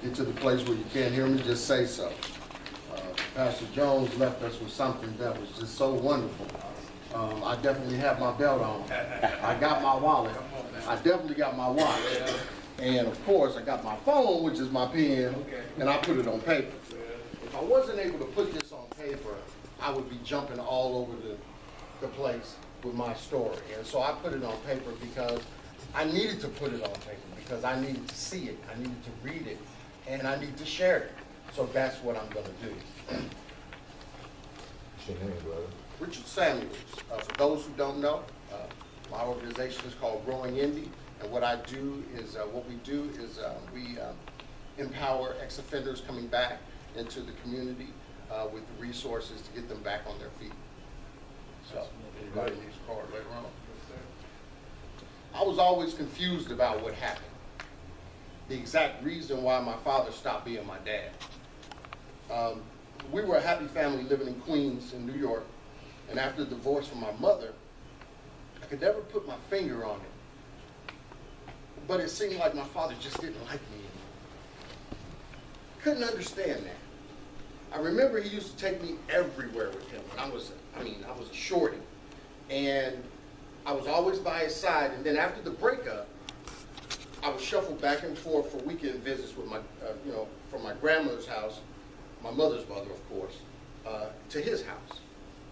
get to the place where you can't hear me, just say so. Pastor Jones left us with something that was just so wonderful. I definitely have my belt on. I got my wallet. I definitely got my watch. And of course, I got my phone, which is my pen, and I put it on paper. If I wasn't able to put this on paper, I would be jumping all over the place with my story. And so I put it on paper because I needed to put it on paper, because I needed to see it, I needed to read it, and I need to share it. So that's what I'm going to do. What's your name, brother? Richard Samuels. For those who don't know, my organization is called Growing Indie, and what we do is we empower ex-offenders coming back into the community with the resources to get them back on their feet. So, anybody needs a card later on? I was always confused about what happened. The exact reason why my father stopped being my dad. We were a happy family living in Queens in New York, and after the divorce from my mother, I could never put my finger on it. But it seemed like my father just didn't like me anymore. Couldn't understand that. I remember he used to take me everywhere with him when I was a shorty. And I was always by his side, and then after the breakup, I was shuffled back and forth for weekend visits with my, from my grandmother's house, my mother's mother, of course, to his house,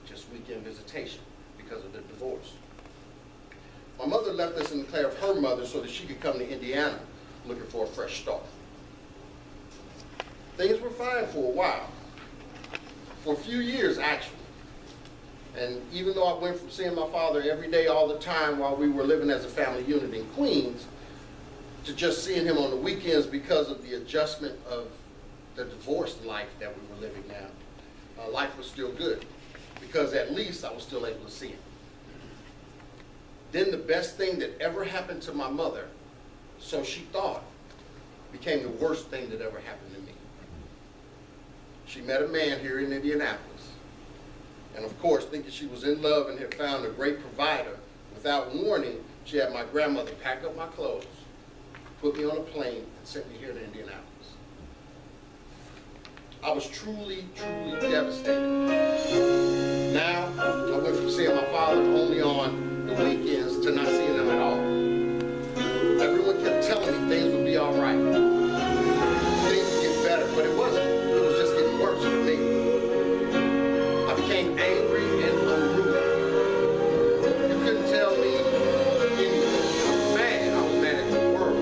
just weekend visitation because of the divorce. My mother left us in the care of her mother so that she could come to Indiana looking for a fresh start. Things were fine for a while, for a few years actually. And even though I went from seeing my father every day all the time while we were living as a family unit in Queens, to just seeing him on the weekends because of the adjustment of the divorced life that we were living now, life was still good because at least I was still able to see him. Then the best thing that ever happened to my mother, so she thought, became the worst thing that ever happened to me. She met a man here in Indianapolis, and of course, thinking she was in love and had found a great provider, without warning, she had my grandmother pack up my clothes, put me on a plane, and sent me here to Indianapolis. I was truly, truly devastated. Now, I went from seeing my father only on the weekends to not seeing him at all. Everyone kept telling me things would be all right. Things would get better, but it wasn't. It was just getting worse for me. I became angry and unruly. You couldn't tell me anything. I was mad. I was mad at the world.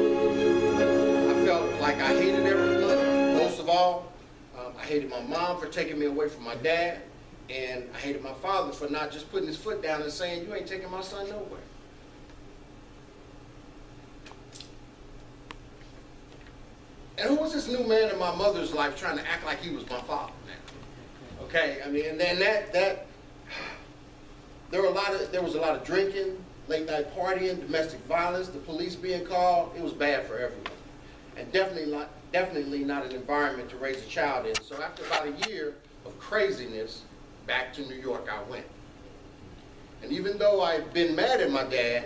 I felt like I hated everyone. Most of all, I hated my mom for taking me away from my dad, and I hated my father for not just putting his foot down and saying, "You ain't taking my son nowhere." And who was this new man in my mother's life trying to act like he was my father now? Okay, I mean, and then there was a lot of drinking, late night partying, domestic violence, the police being called. It was bad for everyone, and definitely not an environment to raise a child in. So after about a year of craziness, back to New York I went. And even though I had been mad at my dad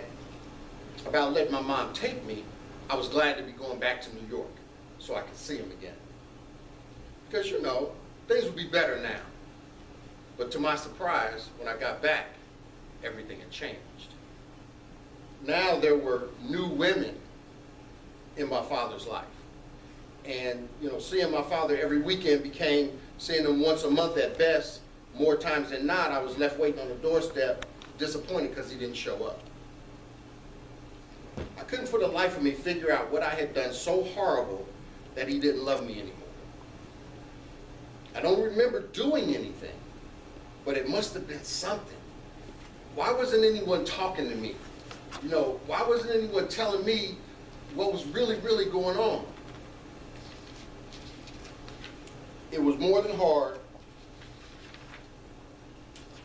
about letting my mom take me, I was glad to be going back to New York so I could see him again. Because, you know, things would be better now. But to my surprise, when I got back, everything had changed. Now there were new women in my father's life. And, you know, seeing my father every weekend became seeing him once a month at best. More times than not, I was left waiting on the doorstep, disappointed because he didn't show up. I couldn't for the life of me figure out what I had done so horrible that he didn't love me anymore. I don't remember doing anything, but it must have been something. Why wasn't anyone talking to me? You know, why wasn't anyone telling me what was really, really going on? It was more than hard.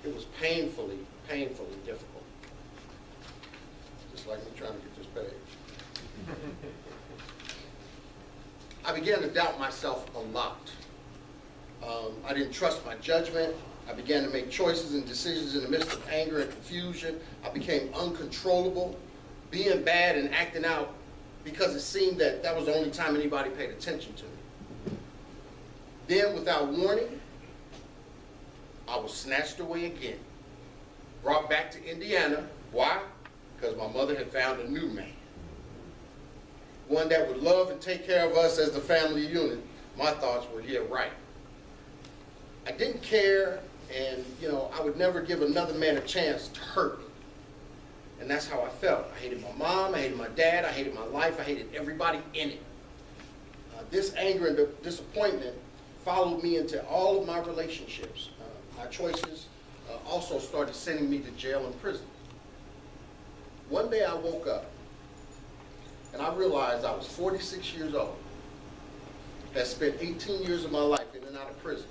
It was painfully, painfully difficult. Just like me trying to get this page. I began to doubt myself a lot. I didn't trust my judgment. I began to make choices and decisions in the midst of anger and confusion. I became uncontrollable, being bad and acting out because it seemed that that was the only time anybody paid attention to me. Then, without warning, I was snatched away again. Brought back to Indiana. Why? Because my mother had found a new man. One that would love and take care of us as the family unit. My thoughts were, yeah, right. I didn't care, and I would never give another man a chance to hurt me. And that's how I felt. I hated my mom, I hated my dad, I hated my life, I hated everybody in it. This anger and disappointment followed me into all of my relationships. My choices also started sending me to jail and prison. One day I woke up and I realized I was 46 years old, had spent 18 years of my life in and out of prison,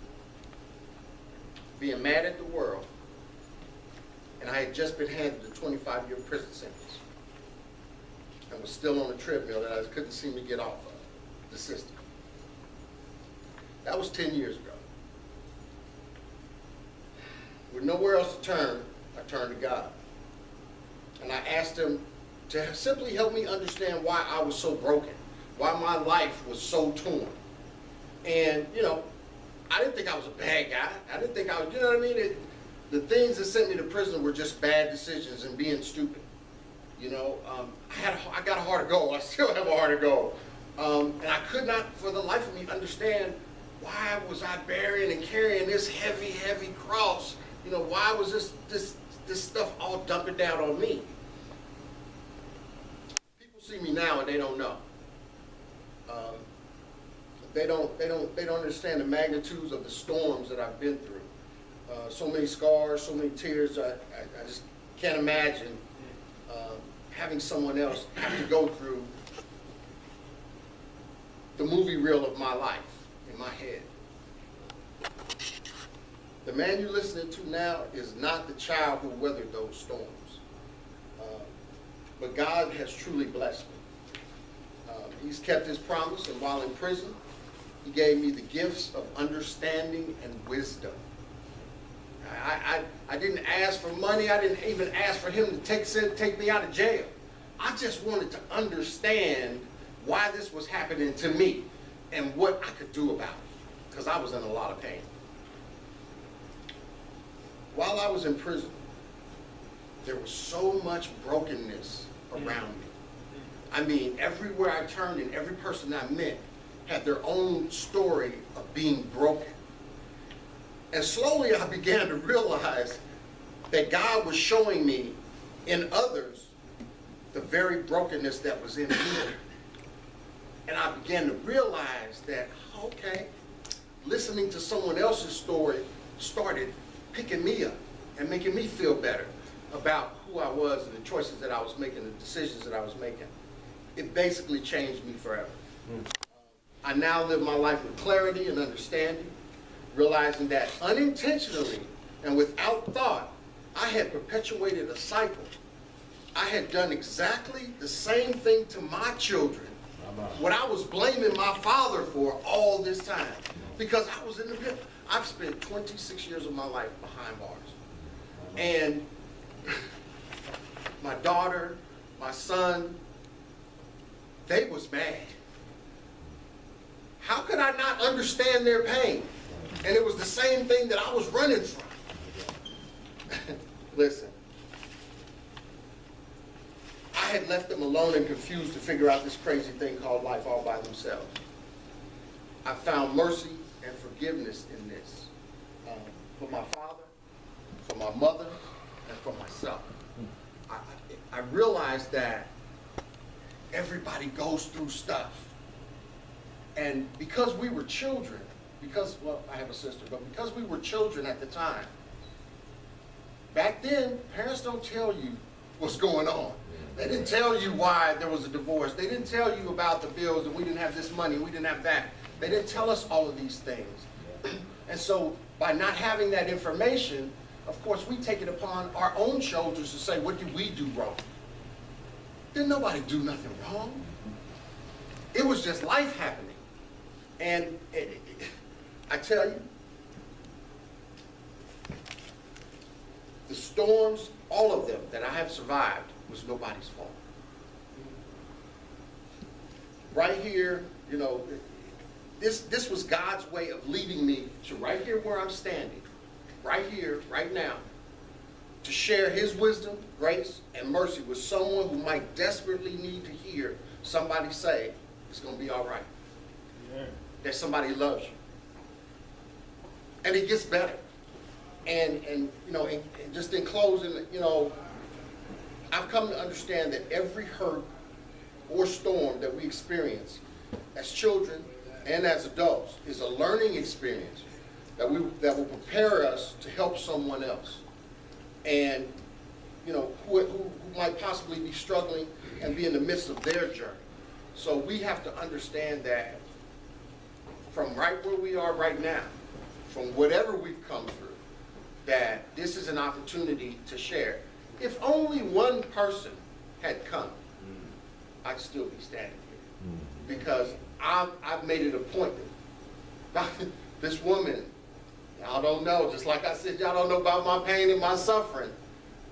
being mad at the world, and I had just been handed a 25-year prison sentence and was still on a treadmill that I couldn't seem to get off of the system. That was 10 years ago. With nowhere else to turn, I turned to God. And I asked him to simply help me understand why I was so broken, why my life was so torn. And, I didn't think I was a bad guy. I didn't think I was, the things that sent me to prison were just bad decisions and being stupid. I got a heart of gold. I still have a heart of gold. And I could not, for the life of me, understand why was I bearing and carrying this heavy, heavy cross? Why was this stuff all dumping down on me? People see me now and they don't know. They don't understand the magnitudes of the storms that I've been through. So many scars, so many tears. I just can't imagine having someone else have to go through the movie reel of my life in my head. The man you're listening to now is not the child who weathered those storms. But God has truly blessed me. He's kept his promise, and while in prison, he gave me the gifts of understanding and wisdom. I didn't ask for money. I didn't even ask for him to take me out of jail. I just wanted to understand why this was happening to me and what I could do about it, because I was in a lot of pain. While I was in prison, there was so much brokenness around me. I mean, everywhere I turned and every person I met had their own story of being broken. And slowly I began to realize that God was showing me in others the very brokenness that was in me. And I began to realize that, okay, listening to someone else's story started picking me up and making me feel better about who I was and the choices that I was making, the decisions that I was making. It basically changed me forever. I now live my life with clarity and understanding, realizing that unintentionally and without thought, I had perpetuated a cycle. I had done exactly the same thing to my children, what I was blaming my father for all this time, because I was in the pit. I've spent 26 years of my life behind bars. And my daughter, my son, they was mad. How could I not understand their pain? And it was the same thing that I was running from. Listen, I had left them alone and confused to figure out this crazy thing called life all by themselves. I found mercy and forgiveness in this. For my father, for my mother, and for myself. I realized that everybody goes through stuff. And because we were children, I have a sister, but because we were children at the time, back then, parents don't tell you what's going on. They didn't tell you why there was a divorce. They didn't tell you about the bills and we didn't have this money, we didn't have that. They didn't tell us all of these things. And so by not having that information, of course, we take it upon our own shoulders to say, what did we do wrong? Didn't nobody do nothing wrong. It was just life happening. And I tell you, the storms, all of them that I have survived, was nobody's fault. Right here, this was God's way of leading me to right here where I'm standing, right here, right now, to share his wisdom, grace, and mercy with someone who might desperately need to hear somebody say, it's going to be all right. Yeah. That somebody loves you. And it gets better. And you know, and just in closing, you know, I've come to understand that every hurt or storm that we experience as children and as adults is a learning experience that will prepare us to help someone else. And, you know, who might possibly be struggling and be in the midst of their journey. So we have to understand that from right where we are right now, from whatever we've come through, that this is an opportunity to share. If only one person had come, I'd still be standing here. Because I've made it a point that this woman, y'all don't know, just like I said, y'all don't know about my pain and my suffering.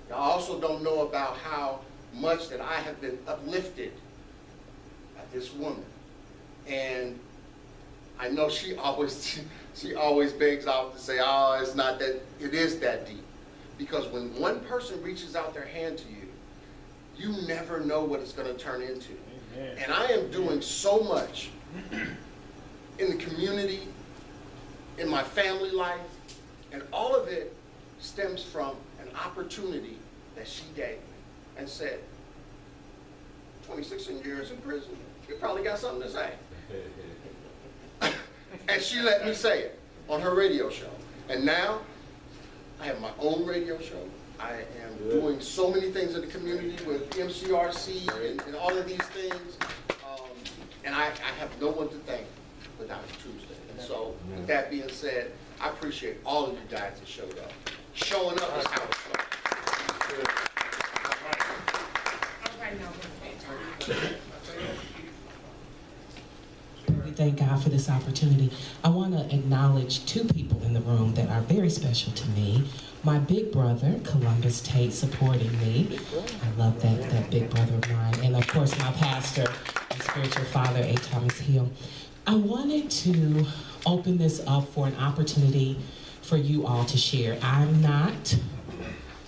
Y'all also don't know about how much that I have been uplifted by this woman. And I know she always begs off to say, oh, it's not that, it is that deep. Because when one person reaches out their hand to you, you never know what it's going to turn into. Amen. And I am doing so much in the community, in my family life, and all of it stems from an opportunity that she gave me and said, 26 years in prison, you probably got something to say. And she let me say it on her radio show. And now I have my own radio show. I am doing so many things in the community with MCRC and all of these things. And I have no one to thank but Dr. Tuesday. And so with that being said, I appreciate all of you guys that showed up. Showing up is how it starts. We thank God for this opportunity. I want to acknowledge two people in the room that are very special to me. My big brother, Columbus Tate, supporting me. I love that big brother of mine. And of course, my pastor and spiritual father, A. Thomas Hill. I wanted to open this up for an opportunity for you all to share. I'm not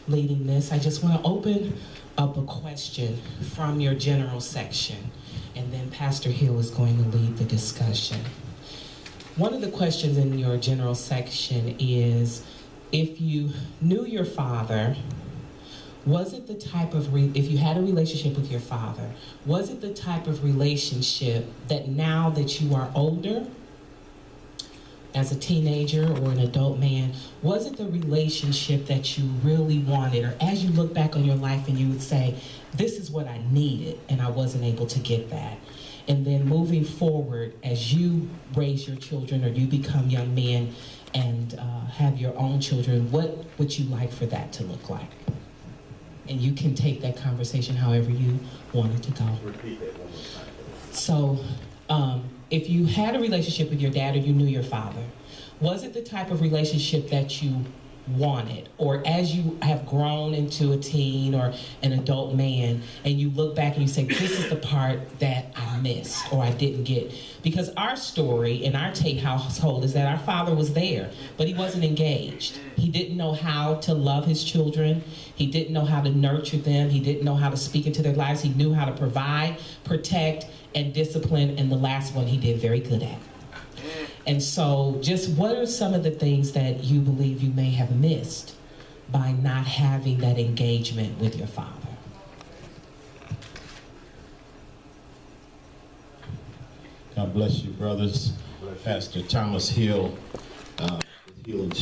leading this. I just want to open up a question from your general section, and then Pastor Hill is going to lead the discussion. One of the questions in your general section is, if you knew your father, was it the type of, if you had a relationship with your father, was it the type of relationship that now that you are older, as a teenager or an adult man, was it the relationship that you really wanted? Or as you look back on your life and you would say, this is what I needed and I wasn't able to get that. And then moving forward, as you raise your children or you become young men and have your own children, what would you like for that to look like? And you can take that conversation however you want it to go. Repeat that one more time. So, if you had a relationship with your dad or you knew your father, was it the type of relationship that you wanted? Or as you have grown into a teen or an adult man and you look back and you say, this is the part that I missed or I didn't get? Because our story in our Tate household is that our father was there, but he wasn't engaged. He didn't know how to love his children. He didn't know how to nurture them. He didn't know how to speak into their lives. He knew how to provide, protect, and discipline, and the last one he did very good at. And so just what are some of the things that you believe you may have missed by not having that engagement with your father? God bless you, brothers. Pastor Thomas Hill, Healing